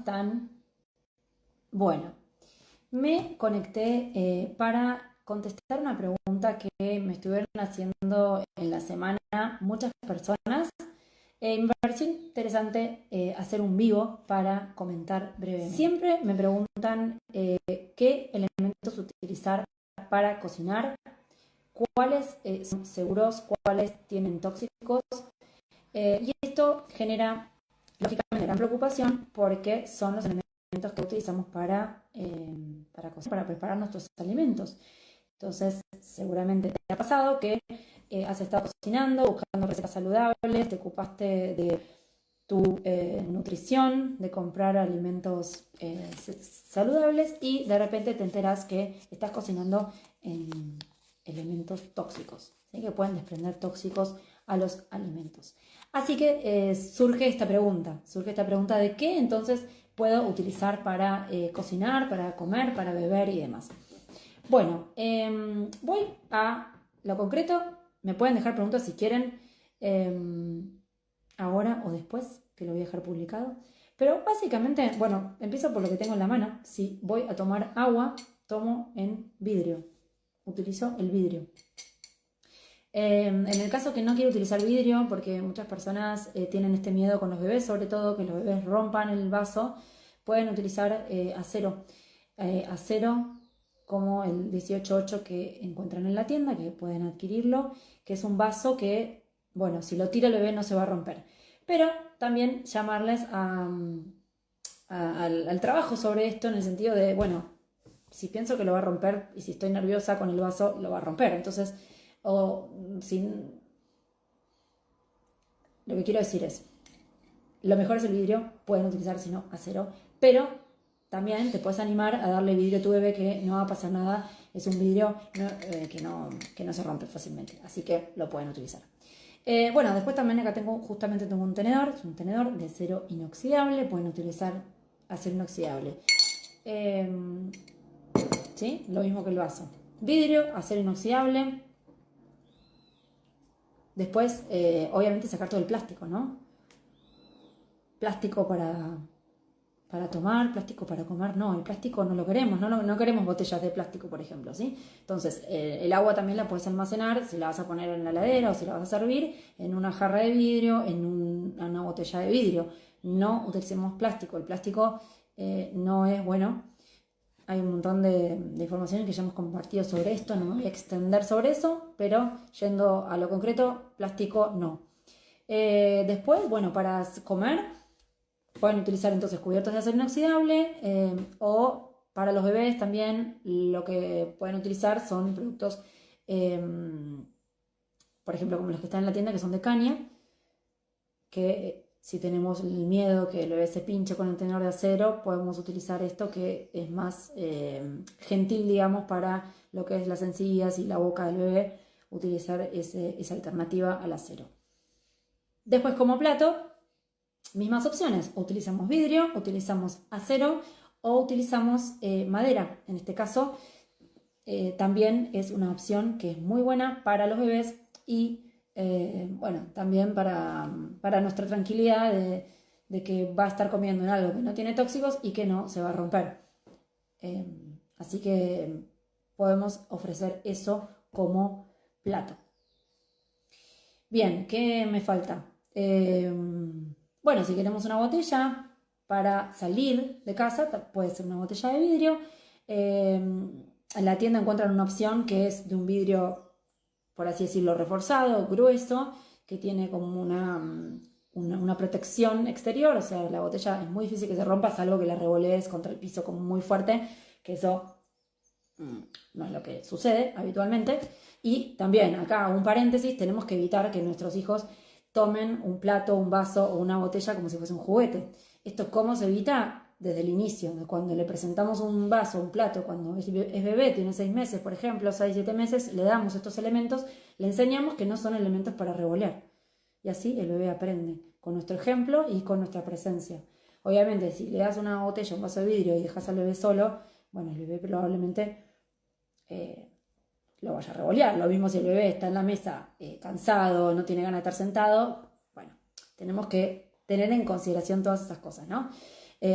están? Bueno, me conecté para contestar una pregunta que me estuvieron haciendo en la semana muchas personas. Me pareció interesante hacer un vivo para comentar brevemente. Siempre me preguntan qué elementos utilizar para cocinar, cuáles son seguros, cuáles tienen tóxicos. Y esto genera, lógicamente, gran preocupación porque son los elementos que utilizamos para cocinar, para preparar nuestros alimentos. Entonces, seguramente te ha pasado que has estado cocinando, buscando recetas saludables, te ocupaste de tu nutrición, de comprar alimentos saludables y de repente te enteras que estás cocinando en elementos tóxicos, ¿sí? Que pueden desprender tóxicos a los alimentos. Así que surge esta pregunta de qué entonces puedo utilizar para cocinar, para comer, para beber y demás. Bueno, voy a lo concreto. Me pueden dejar preguntas si quieren ahora o después, que lo voy a dejar publicado. Pero básicamente, bueno, empiezo por lo que tengo en la mano. Si voy a tomar agua, tomo en vidrio. Utilizo el vidrio. En el caso que no quiero utilizar vidrio, porque muchas personas tienen este miedo con los bebés, sobre todo que los bebés rompan el vaso, pueden utilizar acero. Acero como el 18.8 que encuentran en la tienda, que pueden adquirirlo, que es un vaso que, bueno, si lo tira el bebé no se va a romper. Pero también llamarles al trabajo sobre esto en el sentido de, bueno, si pienso que lo va a romper y si estoy nerviosa con el vaso, lo va a romper. Entonces, lo que quiero decir es, lo mejor es el vidrio, pueden utilizar si no acero, pero también te puedes animar a darle vidrio a tu bebé que no va a pasar nada, es un vidrio que no se rompe fácilmente, así que lo pueden utilizar. Bueno, después también acá justamente tengo un tenedor, es un tenedor de acero inoxidable, pueden utilizar acero inoxidable. ¿Sí? Lo mismo que el vaso. Vidrio, acero inoxidable. Después, obviamente, sacar todo el plástico, ¿no? Plástico para tomar, plástico para comer, no, el plástico no lo queremos, no queremos botellas de plástico, por ejemplo, ¿sí? Entonces, el agua también la puedes almacenar, si la vas a poner en la heladera o si la vas a servir, en una jarra de vidrio, en una botella de vidrio. No utilicemos plástico, el plástico no es bueno. Hay un montón de información que ya hemos compartido sobre esto, no me voy a extender sobre eso, pero yendo a lo concreto, plástico no. Después, bueno, para comer pueden utilizar entonces cubiertos de acero inoxidable o para los bebés también lo que pueden utilizar son productos, por ejemplo, como los que están en la tienda, que son de caña, que si tenemos el miedo que el bebé se pinche con el tenedor de acero, podemos utilizar esto que es más gentil, digamos, para lo que es las encías y la boca del bebé, utilizar esa alternativa al acero. Después, como plato, mismas opciones, utilizamos vidrio, utilizamos acero o utilizamos madera. En este caso también es una opción que es muy buena para los bebés y bueno, también para nuestra tranquilidad de que va a estar comiendo en algo que no tiene tóxicos y que no se va a romper. Así que podemos ofrecer eso como plato. Bien, ¿qué me falta? Bueno, si queremos una botella para salir de casa, puede ser una botella de vidrio. En la tienda encuentran una opción que es de un vidrio, por así decirlo, reforzado, grueso, que tiene como una protección exterior, o sea, la botella es muy difícil que se rompa, salvo que la revolees contra el piso como muy fuerte, que eso no es lo que sucede habitualmente. Y también, acá un paréntesis, tenemos que evitar que nuestros hijos tomen un plato, un vaso o una botella como si fuese un juguete. ¿Esto cómo se evita? Desde el inicio, cuando le presentamos un vaso, un plato, cuando es bebé, tiene 6 meses, por ejemplo, 6, 7 meses, le damos estos elementos, le enseñamos que no son elementos para revolear. Y así el bebé aprende, con nuestro ejemplo y con nuestra presencia. Obviamente, si le das una botella, un vaso de vidrio y dejas al bebé solo, bueno, el bebé probablemente lo vaya a revolear. Lo mismo si el bebé está en la mesa cansado, no tiene ganas de estar sentado. Bueno, tenemos que tener en consideración todas esas cosas, ¿no?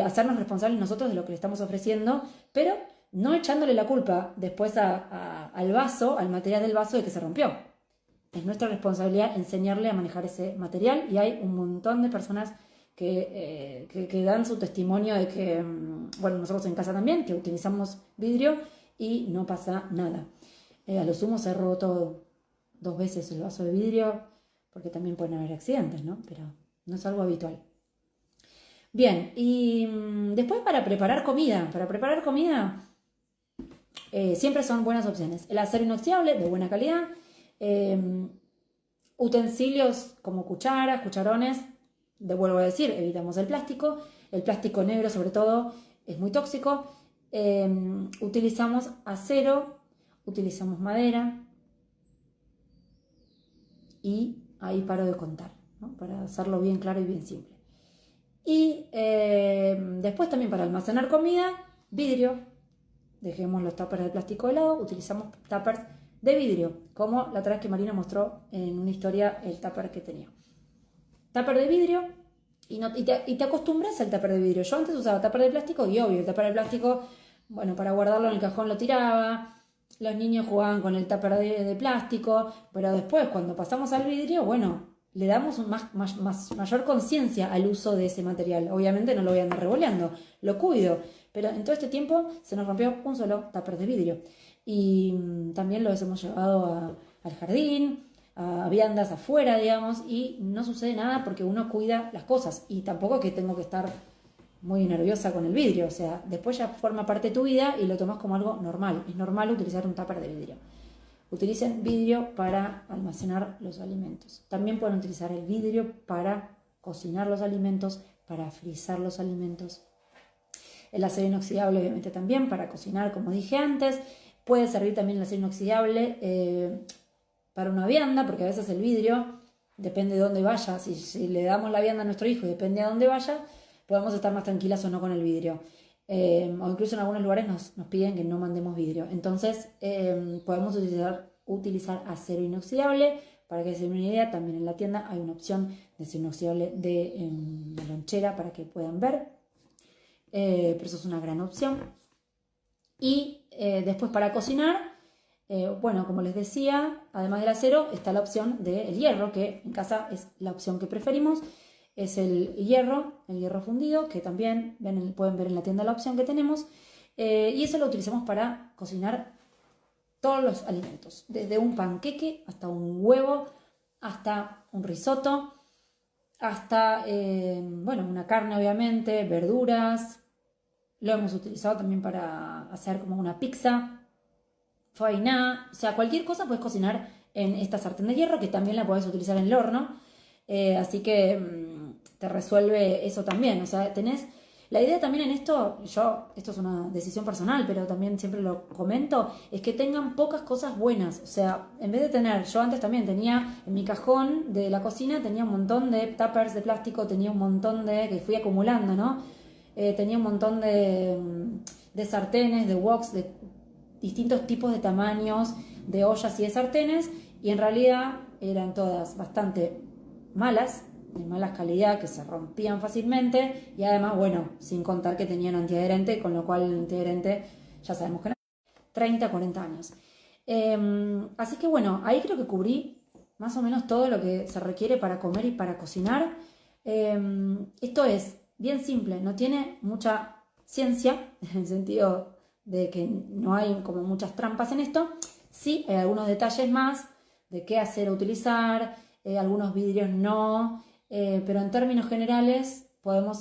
hacernos responsables nosotros de lo que le estamos ofreciendo, pero no echándole la culpa después al vaso, al material del vaso de que se rompió. Es nuestra responsabilidad enseñarle a manejar ese material y hay un montón de personas que dan su testimonio de que, bueno, nosotros en casa también, que utilizamos vidrio y no pasa nada. A lo sumo se ha roto 2 veces el vaso de vidrio, porque también pueden haber accidentes, ¿no? Pero no es algo habitual. Bien, y después para preparar comida. Siempre son buenas opciones. El acero inoxidable de buena calidad. Utensilios como cucharas, cucharones. Vuelvo a decir, evitamos el plástico. El plástico negro sobre todo es muy tóxico. Utilizamos acero, utilizamos madera. Y ahí paro de contar, ¿no? Para hacerlo bien claro y bien simple. Y después también para almacenar comida, vidrio. Dejemos los tuppers de plástico de lado, utilizamos tuppers de vidrio, como la otra vez que Marina mostró en una historia el tupper que tenía. Tupper de vidrio, y te acostumbras al tupper de vidrio. Yo antes usaba tupper de plástico y obvio, el tupper de plástico, bueno, para guardarlo en el cajón lo tiraba, los niños jugaban con el tupper de plástico, pero después cuando pasamos al vidrio, bueno, le damos mayor conciencia al uso de ese material. Obviamente no lo voy a andar revoleando, lo cuido, pero en todo este tiempo se nos rompió un solo tupper de vidrio. Y también los hemos llevado al jardín, a viandas afuera, digamos, y no sucede nada porque uno cuida las cosas. Y tampoco que tengo que estar muy nerviosa con el vidrio, o sea, después ya forma parte de tu vida y lo tomas como algo normal. Es normal utilizar un tupper de vidrio. Utilicen vidrio para almacenar los alimentos. También pueden utilizar el vidrio para cocinar los alimentos, para frizar los alimentos. El acero inoxidable obviamente también para cocinar, como dije antes. Puede servir también el acero inoxidable para una vianda, porque a veces el vidrio, depende de dónde vaya, si le damos la vianda a nuestro hijo y depende de dónde vaya, podemos estar más tranquilas o no con el vidrio. O incluso en algunos lugares nos piden que no mandemos vidrio. Entonces podemos utilizar acero inoxidable. Para que se den una idea, también en la tienda hay una opción de acero inoxidable de la lonchera para que puedan ver. Pero eso es una gran opción. Y después para cocinar, bueno, como les decía, además del acero está la opción del hierro, que en casa es la opción que preferimos. Es el hierro fundido, que también pueden ver en la tienda la opción que tenemos. Y eso lo utilizamos para cocinar todos los alimentos, desde un panqueque hasta un huevo, hasta un risotto, hasta, bueno, una carne obviamente, verduras. Lo hemos utilizado también para hacer como una pizza, fainá, o sea, cualquier cosa puedes cocinar en esta sartén de hierro, que también la puedes utilizar en el horno. Así que te resuelve eso también, o sea, tenés la idea también en esto. Esto es una decisión personal, pero también siempre lo comento, es que tengan pocas cosas buenas. O sea, en vez de tener, yo antes también tenía en mi cajón de la cocina, tenía un montón de tuppers de plástico, tenía un montón que fui acumulando, ¿no? Tenía un montón de sartenes, de woks, de distintos tipos de tamaños, de ollas y de sartenes, y en realidad eran todas bastante malas, de mala calidad, que se rompían fácilmente, y además, bueno, sin contar que tenían antiadherente, con lo cual el antiadherente ya sabemos que no, 30, 40 años. Así que bueno, ahí creo que cubrí más o menos todo lo que se requiere para comer y para cocinar. Esto es bien simple, no tiene mucha ciencia, en el sentido de que no hay como muchas trampas en esto. Sí, hay algunos detalles más de qué acero utilizar, algunos vidrios no, pero en términos generales puedo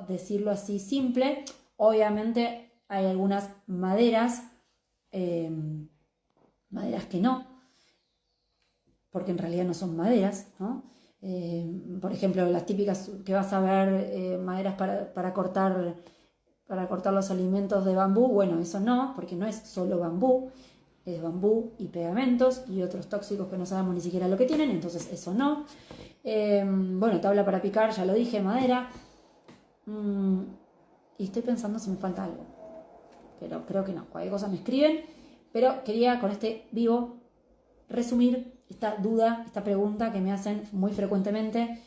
decirlo así simple. Obviamente hay algunas maderas que no, porque en realidad no son maderas, ¿no? Por ejemplo, las típicas que vas a ver, maderas para cortar los alimentos de bambú. Bueno, eso no, porque no es solo bambú, es bambú y pegamentos y otros tóxicos que no sabemos ni siquiera lo que tienen, entonces eso no. Bueno, tabla para picar, ya lo dije, madera. Y estoy pensando si me falta algo, pero creo que no. Cualquier cosa me escriben, pero quería con este vivo resumir esta duda, esta pregunta que me hacen muy frecuentemente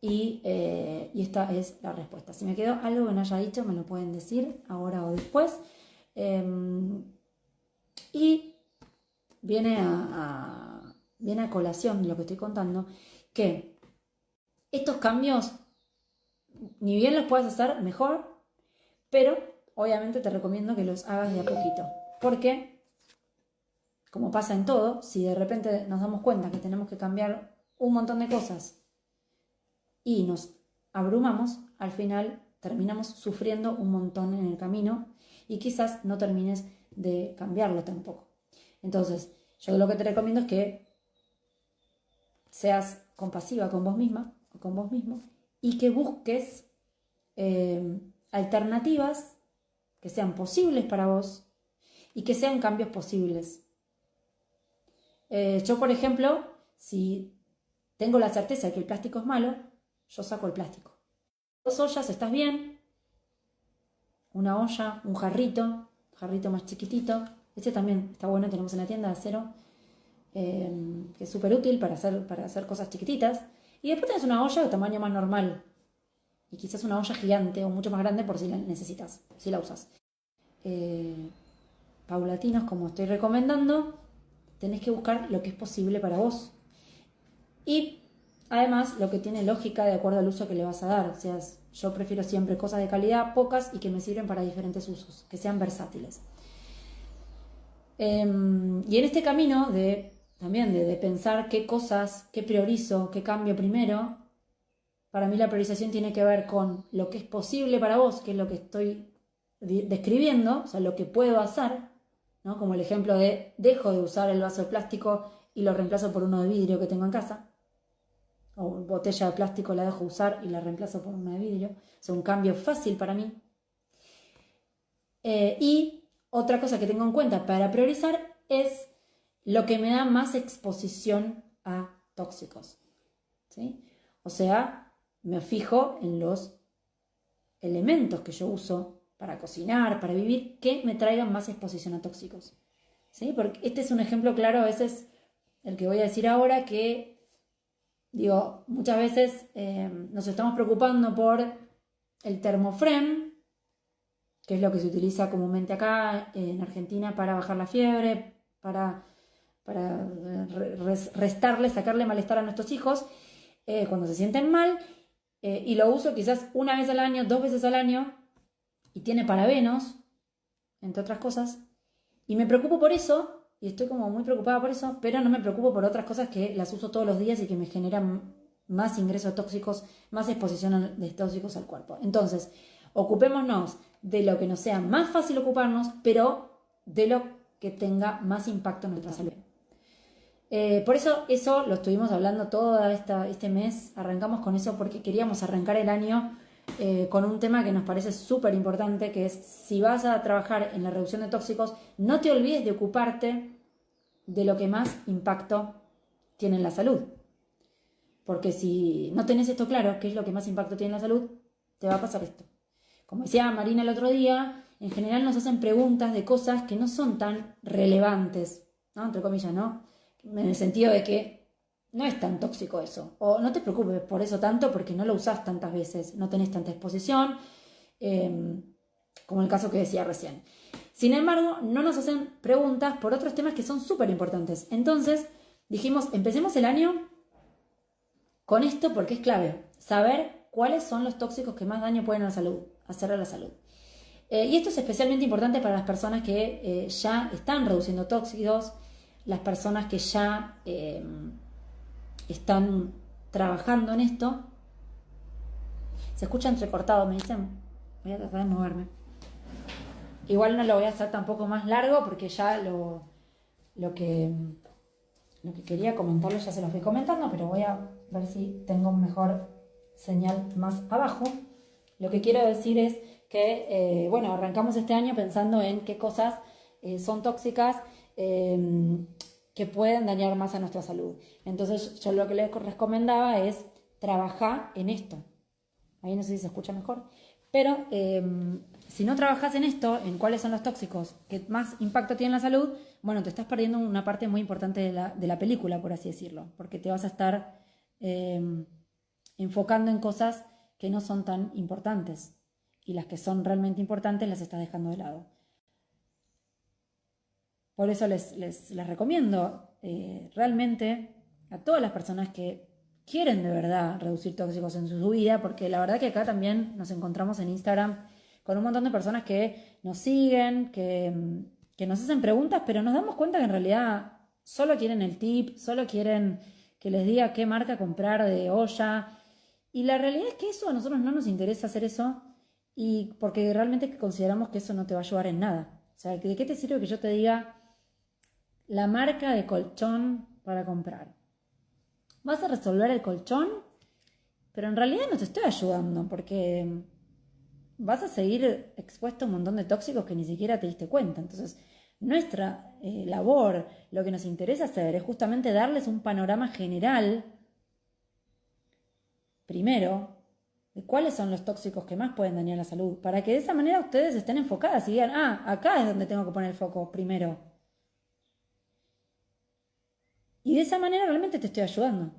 y esta es la respuesta. Si me quedó algo que no haya dicho, me lo pueden decir ahora o después. Y viene a colación lo que estoy contando, que estos cambios, ni bien los puedes hacer mejor, pero obviamente te recomiendo que los hagas de a poquito. Porque, como pasa en todo, si de repente nos damos cuenta que tenemos que cambiar un montón de cosas y nos abrumamos, al final terminamos sufriendo un montón en el camino y quizás no termines de cambiarlo tampoco. Entonces, yo lo que te recomiendo es que seas compasiva con vos misma o con vos mismo y que busques alternativas que sean posibles para vos y que sean cambios posibles. Yo, por ejemplo, si tengo la certeza de que el plástico es malo, yo saco el plástico. 2 ollas, ¿estás bien? Una olla, un jarrito más chiquitito. Este también está bueno, tenemos en la tienda de acero, que es súper útil para hacer cosas chiquititas. Y después tenés una olla de tamaño más normal. Y quizás una olla gigante o mucho más grande por si la necesitas, si la usas. Paulatinos, como estoy recomendando, tenés que buscar lo que es posible para vos. Y además lo que tiene lógica de acuerdo al uso que le vas a dar. O sea, yo prefiero siempre cosas de calidad, pocas y que me sirven para diferentes usos, que sean versátiles. Y en este camino también de pensar qué cosas, qué priorizo, qué cambio primero, para mí la priorización tiene que ver con lo que es posible para vos, que es lo que estoy describiendo, o sea, lo que puedo hacer, ¿no? Como el ejemplo de dejo de usar el vaso de plástico y lo reemplazo por uno de vidrio que tengo en casa, o botella de plástico la dejo usar y la reemplazo por una de vidrio, es un cambio fácil para mí. Y otra cosa que tengo en cuenta para priorizar es lo que me da más exposición a tóxicos, ¿sí? O sea, me fijo en los elementos que yo uso para cocinar, para vivir, que me traigan más exposición a tóxicos, ¿sí? Porque este es un ejemplo claro, a veces el que voy a decir ahora, que digo, muchas veces nos estamos preocupando por el Thermofrem, que es lo que se utiliza comúnmente acá en Argentina para bajar la fiebre, para restarle, sacarle malestar a nuestros hijos cuando se sienten mal, y lo uso quizás una vez al año, 2 veces al año, y tiene parabenos, entre otras cosas, y me preocupo por eso, y estoy como muy preocupada por eso, pero no me preocupo por otras cosas que las uso todos los días y que me generan más ingresos tóxicos, más exposición de tóxicos al cuerpo. Entonces, ocupémonos de lo que nos sea más fácil ocuparnos, pero de lo que tenga más impacto en nuestra salud. Por eso lo estuvimos hablando todo este mes, arrancamos con eso porque queríamos arrancar el año con un tema que nos parece súper importante, que es: si vas a trabajar en la reducción de tóxicos, no te olvides de ocuparte de lo que más impacto tiene en la salud. Porque si no tenés esto claro, qué es lo que más impacto tiene en la salud, te va a pasar esto. Como decía Marina el otro día, en general nos hacen preguntas de cosas que no son tan relevantes, ¿no? Entre comillas, ¿no? En el sentido de que no es tan tóxico eso. O no te preocupes por eso tanto porque no lo usás tantas veces, no tenés tanta exposición, como el caso que decía recién. Sin embargo, no nos hacen preguntas por otros temas que son súper importantes. Entonces, dijimos, empecemos el año con esto porque es clave. Saber cuáles son los tóxicos que más daño pueden hacer a la salud. Y esto es especialmente importante para las personas que ya están reduciendo tóxicos, las personas que ya están trabajando en esto. Se escucha entrecortado, me dicen. Voy a tratar de moverme. Igual no lo voy a hacer tampoco más largo porque ya lo que quería comentarles ya se los fui comentando, pero voy a ver si tengo mejor señal más abajo. Lo que quiero decir es que, bueno, arrancamos este año pensando en qué cosas son tóxicas que pueden dañar más a nuestra salud. Entonces yo lo que les recomendaba es trabajar en esto. Ahí no sé si se escucha mejor. Pero si no trabajas en esto, en cuáles son los tóxicos que más impacto tienen en la salud, bueno, te estás perdiendo una parte muy importante de la película, por así decirlo, porque te vas a estar enfocando en cosas que no son tan importantes. Y las que son realmente importantes las estás dejando de lado. Por eso les recomiendo realmente a todas las personas que quieren de verdad reducir tóxicos en su vida, porque la verdad que acá también nos encontramos en Instagram con un montón de personas que nos siguen, que nos hacen preguntas, pero nos damos cuenta que en realidad solo quieren el tip, solo quieren que les diga qué marca comprar de olla. Y la realidad es que eso a nosotros no nos interesa hacer eso, y porque realmente consideramos que eso no te va a ayudar en nada. O sea, ¿de qué te sirve que yo te diga la marca de colchón para comprar? Vas a resolver el colchón, pero en realidad no te estoy ayudando porque vas a seguir expuesto a un montón de tóxicos que ni siquiera te diste cuenta. Entonces, nuestra labor, lo que nos interesa hacer es justamente darles un panorama general, primero, de cuáles son los tóxicos que más pueden dañar la salud, para que de esa manera ustedes estén enfocadas y digan, acá es donde tengo que poner el foco primero. Y de esa manera realmente te estoy ayudando.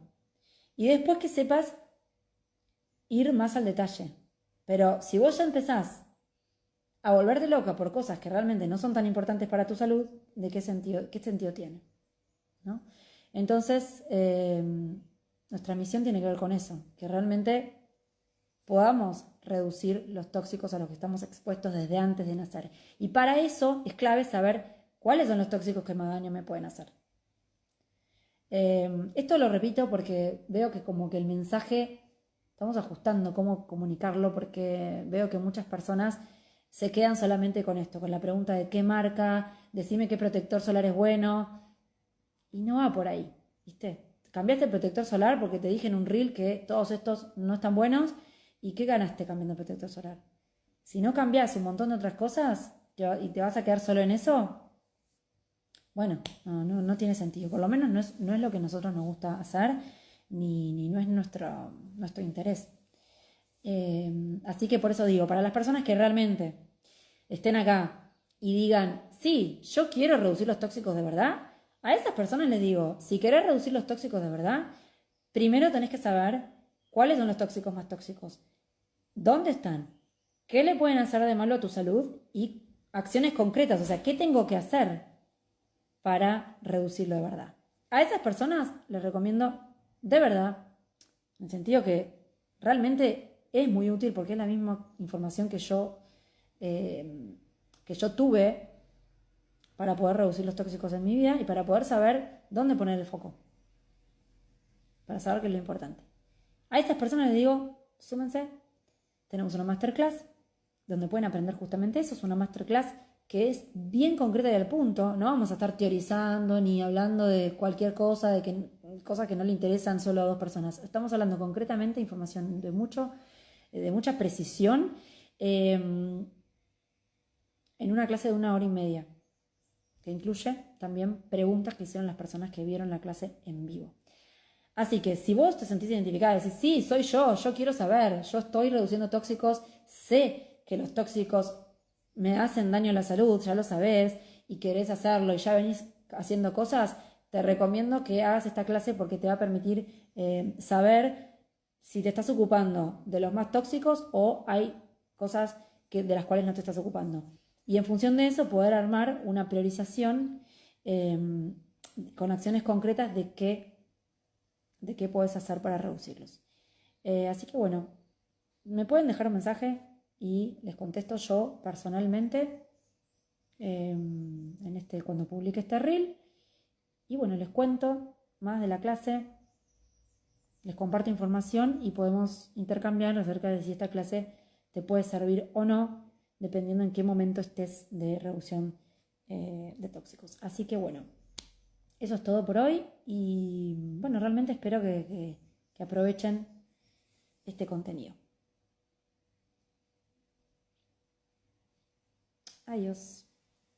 Y después que sepas ir más al detalle. Pero si vos ya empezás a volverte loca por cosas que realmente no son tan importantes para tu salud, ¿de qué sentido tiene? ¿No? Entonces, nuestra misión tiene que ver con eso, que realmente podamos reducir los tóxicos a los que estamos expuestos desde antes de nacer. Y para eso es clave saber cuáles son los tóxicos que más daño me pueden hacer. Esto lo repito porque veo que como que el mensaje, estamos ajustando cómo comunicarlo, porque veo que muchas personas se quedan solamente con esto, con la pregunta de qué marca, decime qué protector solar es bueno, y no va por ahí, ¿viste? Cambiaste el protector solar porque te dije en un reel que todos estos no están buenos, ¿y qué ganaste cambiando el protector solar? Si no cambias un montón de otras cosas y te vas a quedar solo en eso, bueno, no tiene sentido. Por lo menos no es lo que a nosotros nos gusta hacer, ni no es nuestro interés. Así que por eso digo, para las personas que realmente estén acá y digan, sí, yo quiero reducir los tóxicos de verdad, a esas personas les digo, si querés reducir los tóxicos de verdad, primero tenés que saber cuáles son los tóxicos más tóxicos, dónde están, qué le pueden hacer de malo a tu salud y acciones concretas, o sea, ¿qué tengo que hacer para reducirlo de verdad? A esas personas les recomiendo de verdad, en el sentido que realmente es muy útil porque es la misma información que yo tuve para poder reducir los tóxicos en mi vida y para poder saber dónde poner el foco, para saber qué es lo importante. A estas personas les digo, súmense, tenemos una masterclass donde pueden aprender justamente eso. Es una masterclass que es bien concreta y al punto. No vamos a estar teorizando ni hablando de cualquier cosa, cosas que no le interesan solo a dos personas. Estamos hablando concretamente de información de mucha precisión, en una clase de 1 hora y media, que incluye también preguntas que hicieron las personas que vieron la clase en vivo. Así que si vos te sentís identificada y decís, sí, soy yo quiero saber, yo estoy reduciendo tóxicos, sé que los tóxicos me hacen daño a la salud, ya lo sabés, y querés hacerlo y ya venís haciendo cosas, te recomiendo que hagas esta clase porque te va a permitir saber si te estás ocupando de los más tóxicos o hay cosas de las cuales no te estás ocupando. Y en función de eso poder armar una priorización con acciones concretas de qué puedes hacer para reducirlos. Así que bueno, me pueden dejar un mensaje y les contesto yo personalmente cuando publique este reel. Y bueno, les cuento más de la clase, les comparto información y podemos intercambiar acerca de si esta clase te puede servir o no, dependiendo en qué momento estés de reducción de tóxicos. Así que bueno, eso es todo por hoy y bueno, realmente espero que aprovechen este contenido. Adiós.